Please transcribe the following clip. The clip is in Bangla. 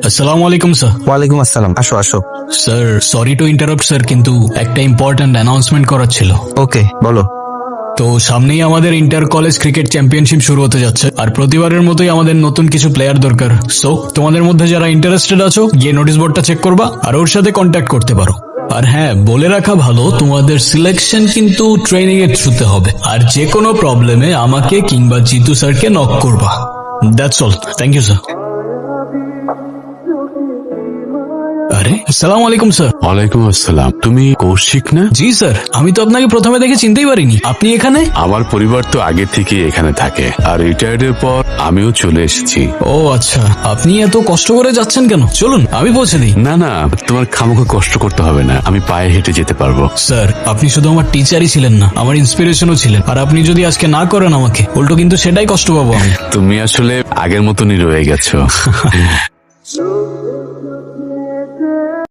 আসসালামু আলাইকুম স্যার। ওয়ালাইকুম আসসালাম, আসো আসো। Sir sorry to interrupt sir, কিন্তু একটা ইম্পর্ট্যান্ট অ্যানাউন্সমেন্ট করার ছিল। ওকে বলো। তো সামনেই আমাদের ইন্টার কলেজ ক্রিকেট চ্যাম্পিয়নশিপ শুরু হতে যাচ্ছে, আর প্রতিবারের মতোই আমাদের নতুন কিছু প্লেয়ার দরকার। সো তোমাদের মধ্যে যারা ইন্টারেস্টেড আছো গিয়ে নোটিশ বোর্ডটা চেক করবা আর ওর সাথে কন্ট্যাক্ট করতে পারো। আর হ্যাঁ, বলে রাখা ভালো, তোমাদের সিলেকশন কিন্তু ট্রেনিং এর থ্রুতে হবে, আর যে কোনো প্রবলেমে আমাকে কিংবা জিতু স্যারকে নক করবা। That's all, thank you sir. আরে আসসালামু আলাইকুম স্যার। ওয়ালাইকুম আসসালাম। তুমি কৌশিক না? জি স্যার, আমি তো আপনাকে প্রথমে দেখে চিনতেই পারিনি। আপনি এখানে? আমার পরিবার তো আগে থেকে এখানে থাকে, আর রিটায়ার্ডের পর আমিও চলে এসেছি। ও আচ্ছা, আপনি এত কষ্ট করে যাচ্ছেন কেন? চলুন আমি পৌঁছে দিই। না না, তোমার খামোখা কষ্ট করতে হবে না, আমি পায়ে হেঁটে যেতে পারবো। স্যার, আপনি শুধু আমার টিচারই ছিলেন না, আমার ইন্সপিরেশনও ছিলেন। আর আপনি যদি আজকে না করেন আমাকে, উল্টো কিন্তু সেটাই কষ্ট পাবো আমি। তুমি আসলে আগের মতনই রয়ে গেছো।